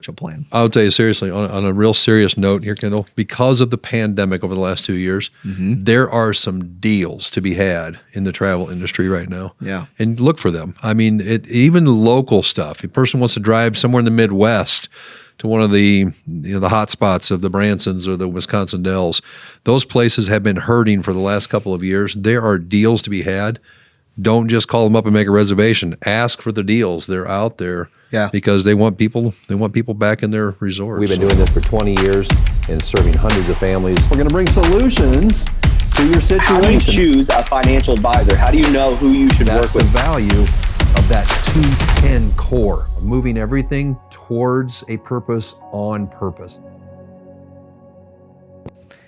financial plan. I'll tell you seriously, on a real serious note here, Kendall, because of the pandemic over the last 2 years, there are some deals to be had in the travel industry right now. Yeah. And look for them. I mean, even local stuff. If a person wants to drive somewhere in the Midwest to one of the the hot spots of the Bransons or the Wisconsin Dells, those places have been hurting for the last couple of years. There are deals to be had. Don't just call them up and make a reservation. Ask for the deals. They're out there. Yeah. Because they want people back in their resorts. We've been doing this for 20 years and serving hundreds of families. We're going to bring solutions to your situation. How do you choose a financial advisor? How do you know who you should That's work the with? value of that 210 core, moving everything towards a purpose on purpose.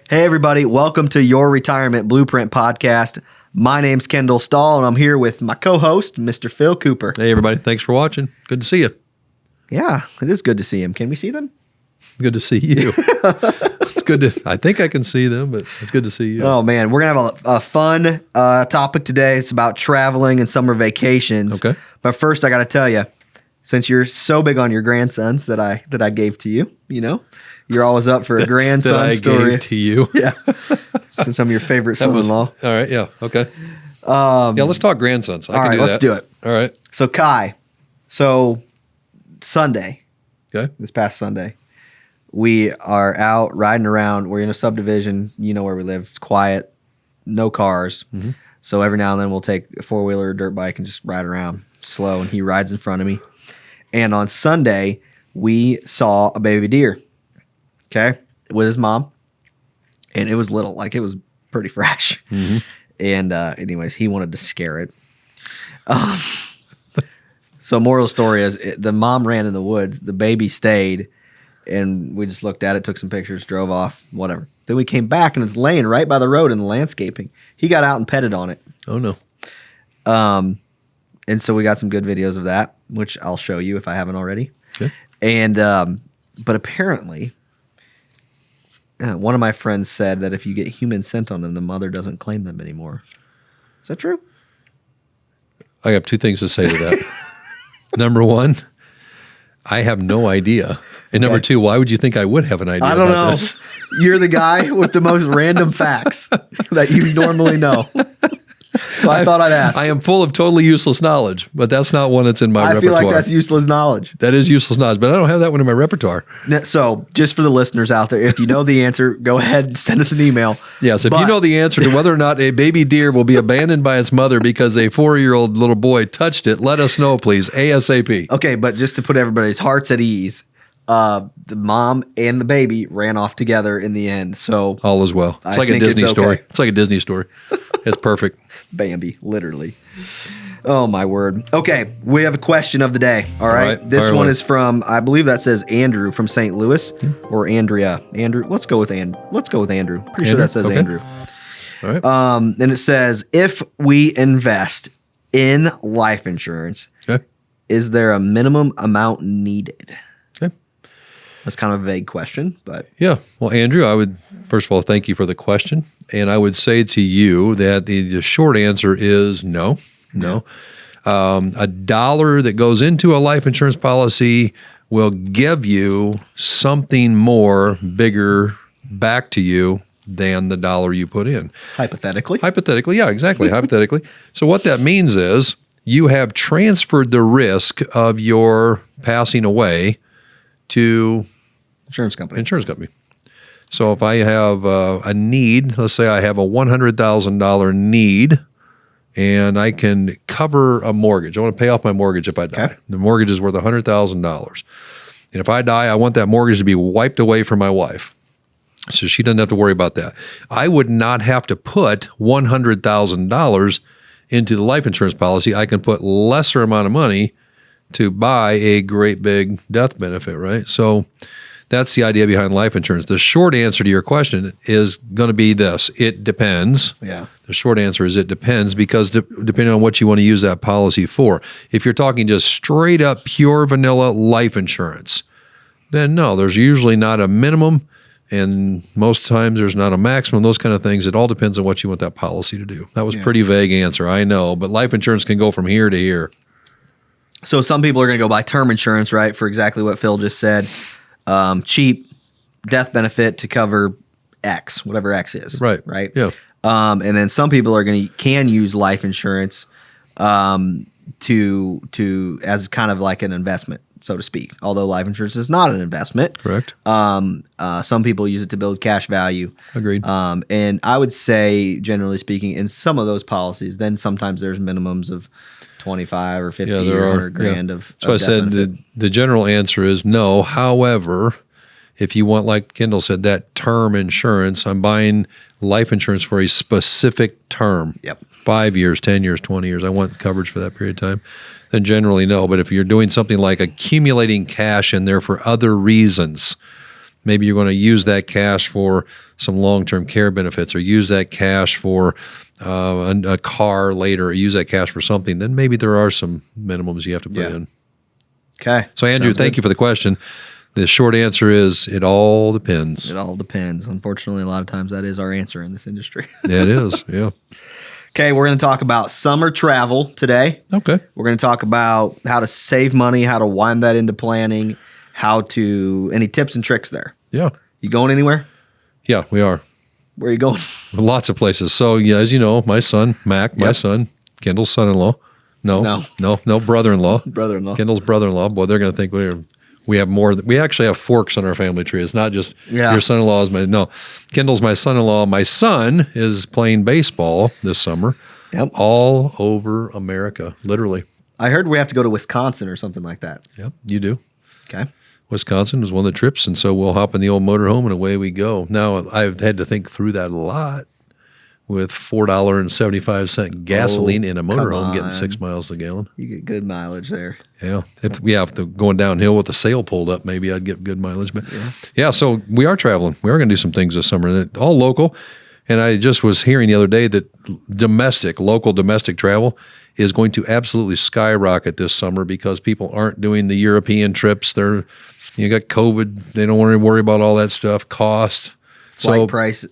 Hey, everybody. Welcome to Your Retirement Blueprint Podcast. My name's Kendall Stahl, and I'm here with my co-host, Mr. Phil Cooper. Hey, everybody. Thanks for watching. Good to see you. Yeah, it is good to see him. Can we see them? Good to see you. It's good to, I think I can see them, but it's good to see you. Oh, man. We're going to have a fun topic today. It's about traveling and summer vacations. Okay. But first, I got to tell you, since you're so big on your grandsons that I gave to you, you're always up for a grandson that I story. gave to you. Yeah. Since I'm your favorite son-in-law. All right. Yeah. Okay. Yeah. Let's talk grandsons. All right. Let's do it. All right. So, Kai, Sunday, Okay. this past Sunday, we are out riding around. We're in a subdivision. You know where we live. It's quiet, no cars. Mm-hmm. So every now and then we'll take a four-wheeler or dirt bike and just ride around slow, and he rides in front of me. And on Sunday, we saw a baby deer, okay, with his mom. And it was little, like it was pretty fresh. Mm-hmm. And anyways, he wanted to scare it. So moral of the story is the mom ran in the woods. The baby stayed. And we just looked at it, took some pictures, drove off, whatever. Then we came back and it's laying right by the road in the landscaping. He got out and petted on it. Oh, no. And so we got some good videos of that, which I'll show you if I haven't already. Okay. And but apparently, one of my friends said that if you get human scent on them, the mother doesn't claim them anymore. Is that true? I have two things to say to that. Number one, I have no idea. And number two, why would you think I would have an idea I don't about know. this? You're the guy with the most random facts that you normally know. So I thought I'd ask. I am full of totally useless knowledge, but that's not one that's in my I repertoire. feel like that's useless knowledge. That is useless knowledge, but I don't have that one in my repertoire. So just for the listeners out there, if you know the answer, go ahead and send us an email. Yes, if you know the answer to whether or not a baby deer will be abandoned by its mother because a 4-year-old little boy touched it, let us know, please, ASAP. Okay, but just to put everybody's hearts at ease, the mom and the baby ran off together in the end. So All is well. It's like a Disney story. It's like a Disney story. It's perfect. Bambi, literally. Oh, my word. Okay, we have a question of the day. All right. This Fire one away. is from, I believe that says Andrew from St. Louis or Andrea. Andrew, let's go with Andrew. Pretty sure that says Okay. Andrew. All right. And it says, if we invest in life insurance, Okay. is there a minimum amount needed? Okay. That's kind of a vague question, but Yeah. Well, Andrew, I would, first of all, thank you for the question. And I would say to you that the short answer is no. No. A dollar that goes into a life insurance policy will give you something more bigger back to you than the dollar you put in. hypothetically. Hypothetically, yeah, exactly. Hypothetically. So what that means is you have transferred the risk of your passing away to Insurance company. insurance company. So if I have a need, let's say I have a $100,000 need and I can cover a mortgage. I want to pay off my mortgage if I die. Okay. The mortgage is worth $100,000. And if I die, I want that mortgage to be wiped away from my wife. So she doesn't have to worry about that. I would not have to put $100,000 into the life insurance policy. I can put lesser amount of money to buy a great big death benefit, right? So that's the idea behind life insurance. The short answer to your question is going to be this. It depends. Yeah. The short answer is it depends because depending on what you want to use that policy for. If you're talking just straight up pure vanilla life insurance, then no, there's usually not a minimum and most times there's not a maximum, those kind of things. It all depends on what you want that policy to do. That was a pretty vague answer, I know, but life insurance can go from here to here. So some people are going to go buy term insurance, right, for exactly what Phil just said. cheap death benefit to cover X, whatever X is. Right. Right. Yeah. And then some people can use life insurance to as kind of like an investment, so to speak. Although life insurance is not an investment. Correct. Some people use it to build cash value. Agreed. And I would say, generally speaking, in some of those policies, then sometimes there's minimums of 25 or 50 there or are. 100 grand Yeah. of. So of I death said benefit. the general answer is no. However, if you want, like Kendall said, that term insurance, I'm buying life insurance for a specific term. Yep. 5 years, 10 years, 20 years. I want coverage for that period of time. Then generally no. But if you're doing something like accumulating cash in there for other reasons, maybe you're going to use that cash for some long-term care benefits, or use that cash for a car later, or use that cash for something, then maybe there are some minimums you have to put in. Okay. So Andrew, Sounds thank good. you for the question. The short answer is it all depends. It all depends. Unfortunately, a lot of times that is our answer in this industry. Yeah, it is. Yeah. Okay, we're going to talk about summer travel today. Okay. We're going to talk about how to save money, how to wind that into planning, any tips and tricks there. Yeah. You going anywhere? Yeah, we are. Where are you going? Lots of places. So, yeah, as you know, my son, Mac, my Yep. son, Kendall's son-in-law. No, brother-in-law. Brother-in-law. Kendall's brother-in-law. Boy, they're going to think we have more. We actually have forks on our family tree. It's not just Yeah. your son-in-law is Kendall's my son-in-law. My son is playing baseball this summer. Yep. All over America, literally. I heard we have to go to Wisconsin or something like that. Yep, you do. Okay. Wisconsin was one of the trips, and so we'll hop in the old motorhome and away we go. Now, I've had to think through that a lot with $4.75 gasoline in a come motorhome getting on. 6 miles a gallon. You get good mileage there. Yeah. If going downhill with the sail pulled up, maybe I'd get good mileage. But yeah, so we are traveling. We are going to do some things this summer, all local. And I just was hearing the other day that local domestic travel is going to absolutely skyrocket this summer because people aren't doing the European trips. You got COVID. They don't want to worry about all that stuff. Cost. Flight price,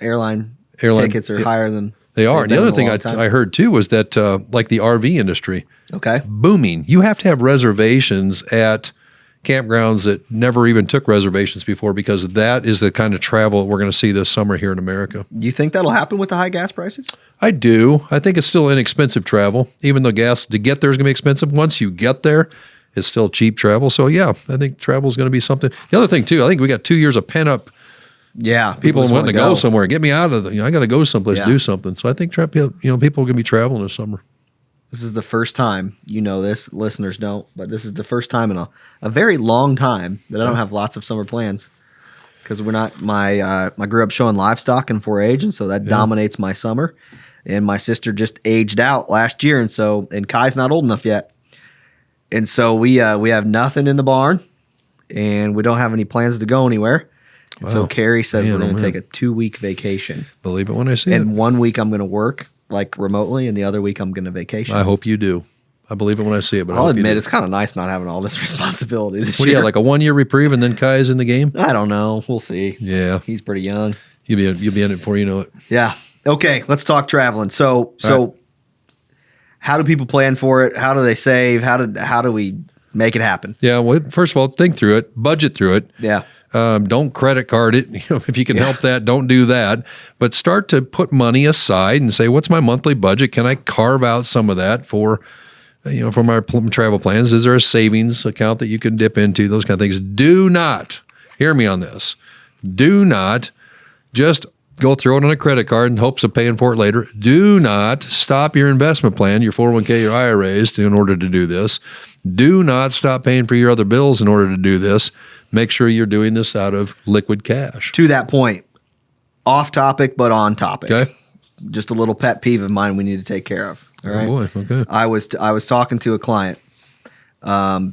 airline tickets are higher than they are. And the they've other been in thing a long time. I heard too was that like the RV industry, Okay. booming. You have to have reservations at campgrounds that never even took reservations before, because that is the kind of travel we're going to see this summer here in America. You think that'll happen with the high gas prices? I do. I think it's still inexpensive travel, even though gas to get there is going to be expensive. Once you get there, it's still cheap travel. So yeah, I think travel is going to be something. The other thing too, I think we got 2 years of pent up Yeah. people just wanting to wanna go somewhere. Get me out of I got to go someplace Yeah. to do something. So I think people are going to be traveling this summer. This is the first time, you know this, listeners don't, but this is the first time in a very long time that I don't have lots of summer plans, because we're not, I grew up showing livestock in 4-H, and so that dominates my summer. And my sister just aged out last year, and Kai's not old enough yet. And so we have nothing in the barn, and we don't have any plans to go anywhere. And so Wow. Carrie says Man, we're going oh, to take man. a 2-week vacation. Believe it when I see And it. 1 week I'm going to work like remotely, and the other week I'm going to vacation. I hope you do. I believe it when I see it. But I I'll hope you admit do. it's kind of nice not having all this responsibility this What do year. you have, like a 1 year reprieve and then Kai's in the game? I don't know. We'll see. Yeah, He's pretty young. you'll be in it before you know it. Yeah. Okay. Let's talk traveling. So right. how do people plan for it? How do they save? How do we make it happen? Yeah. Well, first of all, think through it, budget through it. Yeah. Don't credit card it. If you can help that, don't do that. But start to put money aside and say, what's my monthly budget? Can I carve out some of that for my travel plans? Is there a savings account that you can dip into? Those kind of things. Do not, hear me on this, do not just go throw it on a credit card in hopes of paying for it later. Do not stop your investment plan, your 401k, your IRAs in order to do this. Do not stop paying for your other bills in order to do this. Make sure you're doing this out of liquid cash. To that point, off topic, but on topic. Okay. Just a little pet peeve of mine we need to take care of. All right. Oh boy. Okay. I was talking to a client, I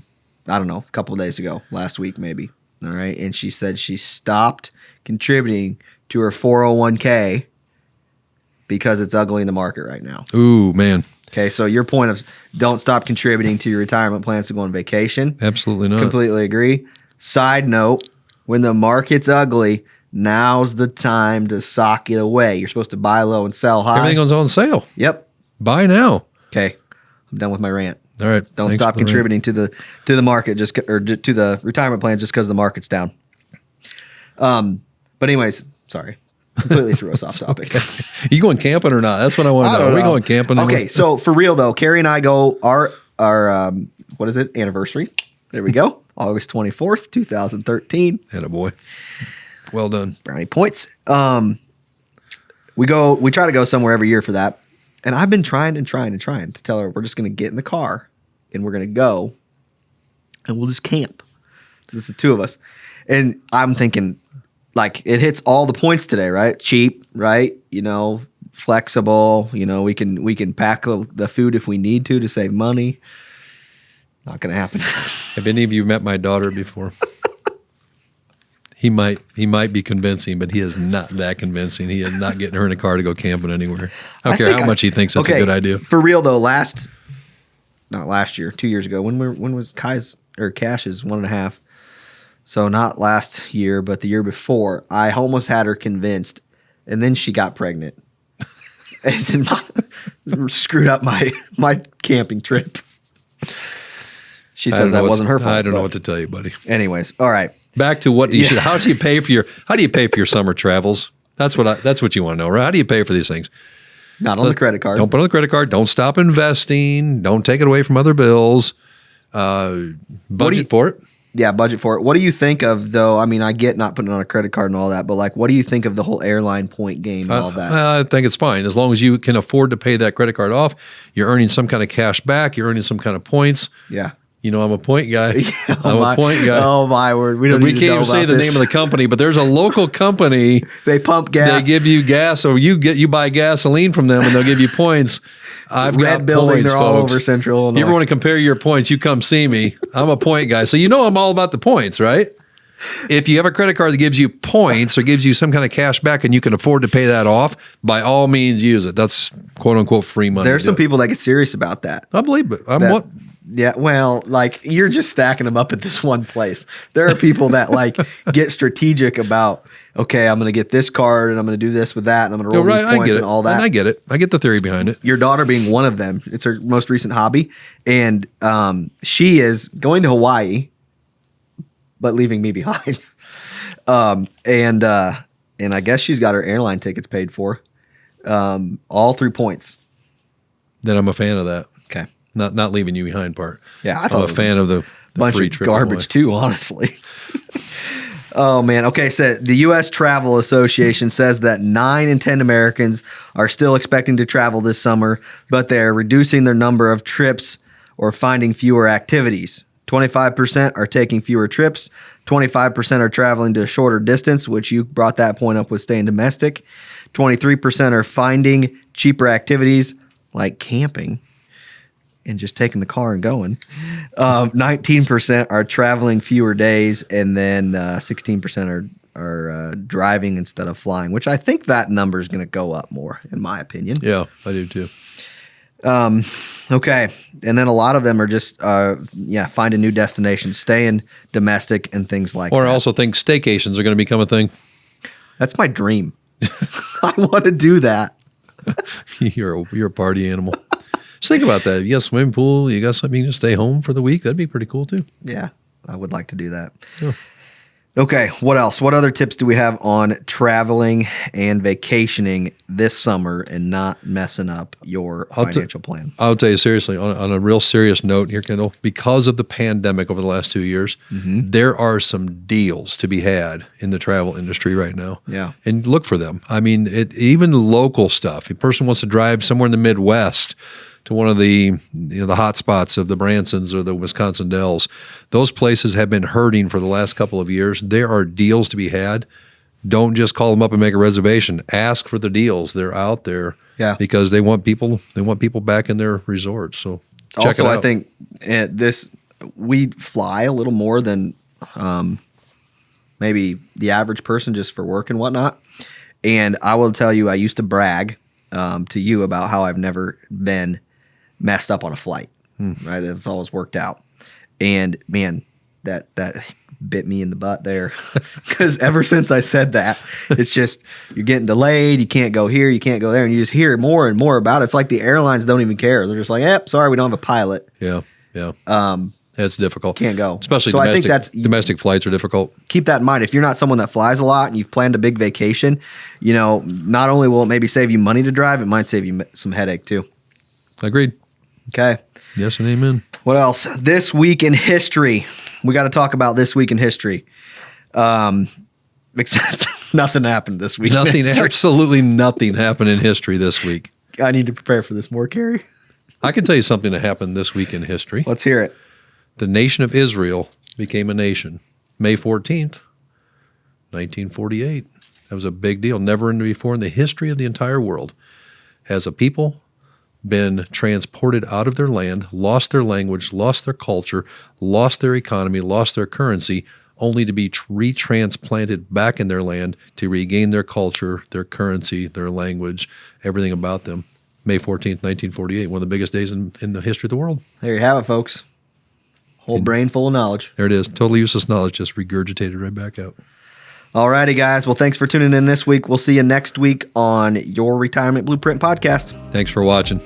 don't know, a couple of days ago, last week maybe. All right. And she said she stopped contributing to her 401k because it's ugly in the market right now. Ooh, man. Okay. So your point of don't stop contributing to your retirement plans to go on vacation. Absolutely not. Completely agree. Side note, when the market's ugly, now's the time to sock it away. You're supposed to buy low and sell high. Everything goes on sale. Yep. Buy now. Okay. I'm done with my rant. All right. Don't Thanks stop for the contributing to the market to the retirement plan just because the market's down. But anyways, sorry, completely threw us off topic. You going camping or not? That's what I want to know. Are we going camping? Okay, so for real though, Carrie and I go our what is it, anniversary? There we go, August 24th, 2013. Attaboy. Well done. Brownie points. We try to go somewhere every year for that, and I've been trying to tell her we're just going to get in the car and we're going to go, and we'll just camp. So it's the two of us, and I'm thinking, like, it hits all the points today, right? Cheap, right? Flexible. We can pack the food if we need to save money. Not going to happen. Have any of you met my daughter before? He might be convincing, but he is not that convincing. He is not getting her in a car to go camping anywhere. I don't care how much he thinks that's a good idea. For real though, not last year, 2 years ago, when was Cash's 1.5? So not last year, but the year before, I almost had her convinced, and then she got pregnant. And screwed up my camping trip. She says that wasn't her fault. I don't know what to tell you, buddy. Anyways, all right. Back to what you should. How do you pay for your summer travels? That's what you want to know, right? How do you pay for these things? Not on the credit card. Don't put it on the credit card. Don't stop investing. Don't take it away from other bills. Budget for it. Yeah, budget for it. What do you think of, though? I mean, I get not putting it on a credit card and all that, but like, what do you think of the whole airline point game and all that? I think it's fine. As long as you can afford to pay that credit card off, you're earning some kind of cash back. You're earning some kind of points. Yeah. I'm a point guy. I'm a point guy. Oh, my word. We can't even say the name of the company, but there's a local company. They pump gas. They give you gas, or you buy gasoline from them, and they'll give you points. I've got building. points, They're folks. all over Central Illinois. You ever want to compare your points, you come see me. I'm a point guy. So I'm all about the points, right? If you have a credit card that gives you points or gives you some kind of cash back and you can afford to pay that off, by all means use it. That's quote unquote free money. There's some people that get serious about that. I believe it. Yeah, well, like, you're just stacking them up at this one place. There are people that like get strategic about, okay, I'm going to get this card and I'm going to do this with that and I'm going to roll these points and all that. And I get it. I get the theory behind it. Your daughter being one of them. It's her most recent hobby. And she is going to Hawaii, but leaving me behind. And I guess she's got her airline tickets paid for, all through points. Then I'm a fan of that. Okay. Not leaving you behind part. Yeah, I thought I'm a fan of the bunch free of trip garbage too, honestly. Oh man. Okay, so the U.S. Travel Association says that 9 in 10 Americans are still expecting to travel this summer, but they're reducing their number of trips or finding fewer activities. 25% are taking fewer trips. 25% are traveling to a shorter distance, which you brought that point up with staying domestic. 23% are finding cheaper activities like camping and just taking the car and going. 19% are traveling fewer days, and then 16% are driving instead of flying, which I think that number is going to go up more, in my opinion. Yeah, I do too. Okay, and then a lot of them are just find a new destination, staying domestic and things like that. Or I also think staycations are going to become a thing. That's my dream. I want to do that. You're a party animal. Just think about that. You got a swimming pool. You got something you can stay home for the week. That'd be pretty cool too. Yeah, I would like to do that. Yeah. Okay, what else? What other tips do we have on traveling and vacationing this summer and not messing up your financial plan? I'll tell you seriously, on a real serious note here, Kendall, because of the pandemic over the last 2 years, there are some deals to be had in the travel industry right now. Yeah. And look for them. I mean, even local stuff. If a person wants to drive somewhere in the Midwest to one of the the hot spots of the Bransons or the Wisconsin Dells. Those places have been hurting for the last couple of years. There are deals to be had. Don't just call them up and make a reservation. Ask for the deals. They're out there. Yeah. Because they want people back in their resorts. So check also, it out. I think we fly a little more than maybe the average person just for work and whatnot. And I will tell you, I used to brag to you about how I've never been messed up on a flight, right? It's always worked out. And man, that bit me in the butt there. Because ever since I said that, it's just you're getting delayed. You can't go here. You can't go there. And you just hear more and more about it. It's like the airlines don't even care. They're just like, yep, sorry, we don't have a pilot. Yeah. It's difficult. Can't go. Especially So I domestic, think that's domestic flights are difficult. keep that in mind. If you're not someone that flies a lot and you've planned a big vacation, not only will it maybe save you money to drive, it might save you some headache too. Agreed. Okay. Yes and amen. What else? This week in history. We got to talk about this week in history. Except nothing happened this week. Nothing, absolutely nothing happened in history this week. I need to prepare for this more, Carrie. I can tell you something that happened this week in history. Let's hear it. The nation of Israel became a nation. May 14th, 1948. That was a big deal. Never before in the history of the entire world has a people been transported out of their land, lost their language, lost their culture, lost their economy, lost their currency, only to be retransplanted back in their land to regain their culture, their currency, their language, everything about them. May 14th, 1948, one of the biggest days in the history of the world. There you have it, folks. Whole brain full of knowledge. There it is. Totally useless knowledge, just regurgitated right back out. All righty, guys. Well, thanks for tuning in this week. We'll see you next week on your Retirement Blueprint podcast. Thanks for watching.